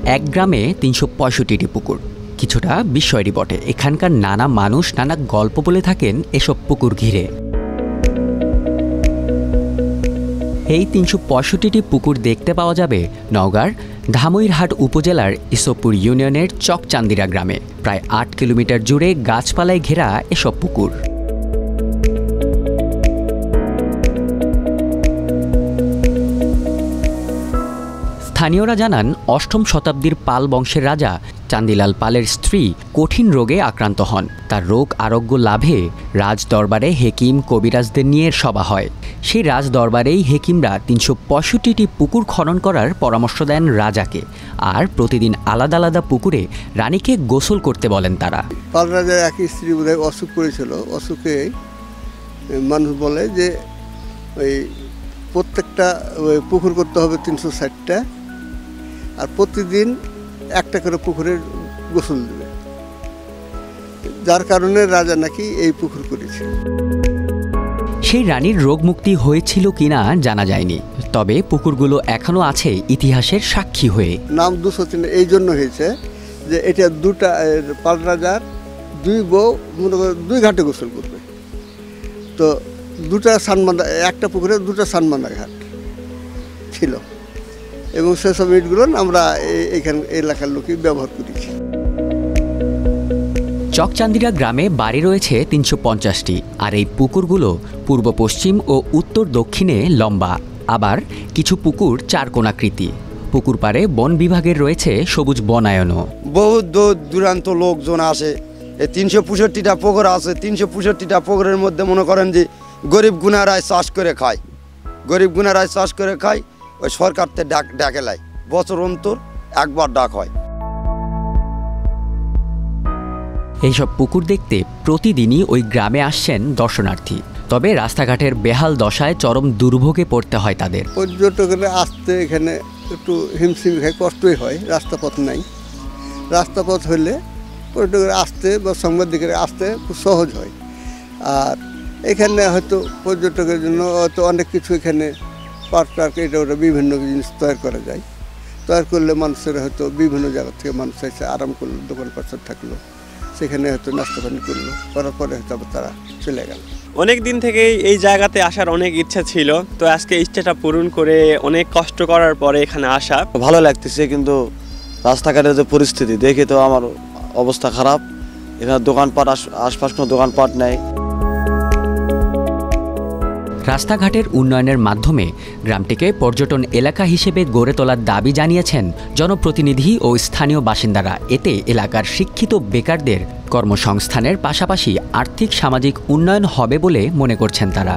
এক গ্রামে ৩৬৫টি পুকুর, কিছুটা বিস্ময়েরই বটে। এখানকার নানা মানুষ নানা গল্প বলে থাকেন এসব পুকুর ঘিরে। এই ৩৬৫টি পুকুর দেখতে পাওয়া যাবে নওগাঁর ধামইরহাট উপজেলার ইসবপুর ইউনিয়নের চকচান্দিরা গ্রামে। প্রায় ৮ কিলোমিটার জুড়ে গাছপালায় ঘেরা এসব পুকুর। স্থানীয়রা জানান, অষ্টম শতাব্দীর পাল বংশের রাজা চান্দিলাল পালের স্ত্রী কঠিন রোগে আক্রান্ত হন। তার রোগ আরোগ্য লাভে রাজ দরবারে হেকিম কবিরাজদের নিয়ে সভা হয়। সেই রাজ দরবারেই হেকিমরা ৩৬৫টি পুকুর খনন করার পরামর্শ দেন রাজাকে, আর প্রতিদিন আলাদা আলাদা পুকুরে রানীকে গোসল করতে বলেন তারা। পাল রাজার এক স্ত্রী বোধহয় অসুখ করেছিল। অসুখে মানুষ বলে যে ওই প্রত্যেকটা পুকুর করতে হবে ৩৬০টা, আর প্রতিদিন একটা করে পুকুরের গোসল দেবে, যার কারণে রাজা নাকি এই পুকুর করেছে। সেই রানীর রোগ মুক্তি হয়েছিল কিনা জানা যায়নি, তবে পুকুরগুলো এখনো আছে ইতিহাসের সাক্ষী হয়ে। নাম ২০৩ এই জন্য হয়েছে যে এটা দুটা পাল রাজার দুই বউ মনে করে ২ ঘাটে গোসল করবে, তো দুটা সানবান্ধা, একটা পুকুরে দুটা সানবান্ধা ঘাট ছিল, এবং সেসব ইটগুলো আমরা এখানে এলাকার লোকই ব্যবহার করেছি। চকচান্দিরা গ্রামে বাড়ি রয়েছে ৩৫০টি, আর এই পুকুরগুলো পূর্ব পশ্চিম ও উত্তর দক্ষিণে লম্বা। আবার কিছু পুকুর চারকোণাকৃতি। পুকুর পাড়ে বন বিভাগের রয়েছে সবুজ বনায়নও। বহু দূরান্ত লোকজন আসে। এই ৩৬৫টা পুকুর আছে। ৩৬৫টা পুকুরের মধ্যে মনে করেন যে গরিব গুনারায় চাষ করে খায়। গরিব গুনারায় চাষ করে খায়, ওই সরকারতে ডাকে লাই, বছর অন্তর একবার ডাক হয়। এইসব পুকুর দেখতে প্রতিদিনই ওই গ্রামে আসছেন দর্শনার্থী, তবে রাস্তাঘাটের বেহাল দশায় চরম দুর্ভোগে পড়তে হয় তাদের। পর্যটকরা আসতে এখানে একটু হিমশিম খায়, কষ্টই হয়, রাস্তাপথ নাই। রাস্তাপথ হলে পর্যটকরা আসতে বা সাংবাদিকেরা আসতে খুব সহজ হয়। আর এখানে হয়তো পর্যটকের জন্য হয়তো অনেক কিছু এখানে পার্ক টার্ক এটা ওটা বিভিন্ন জিনিস তৈরি করা যায়। তৈরি করলে মানুষের হয়তো বিভিন্ন জায়গা থেকে মানুষ এসে আরাম করলো, দোকানপাট থাকলো, সেখানে হয়তো নাস্তা পানি করলো, করার পরে হয়তো তারা চলে গেল। অনেক দিন থেকেই এই জায়গাতে আসার অনেক ইচ্ছা ছিল, তো আজকে ইচ্ছাটা পূরণ করে অনেক কষ্ট করার পরে এখানে আসা। ভালো লাগতেছে, কিন্তু রাস্তাঘাটের যে পরিস্থিতি দেখে তো আমার অবস্থা খারাপ। এখানে দোকানপাট, আশপাশ কোনো দোকানপাট নেই। রাস্তাঘাটের উন্নয়নের মাধ্যমে গ্রামটিকে পর্যটন এলাকা হিসেবে গড়ে তোলার দাবি জানিয়েছেন জনপ্রতিনিধি ও স্থানীয় বাসিন্দারা। এতে এলাকার শিক্ষিত বেকারদের কর্মসংস্থানের পাশাপাশি আর্থিক সামাজিক উন্নয়ন হবে বলে মনে করছেন তারা।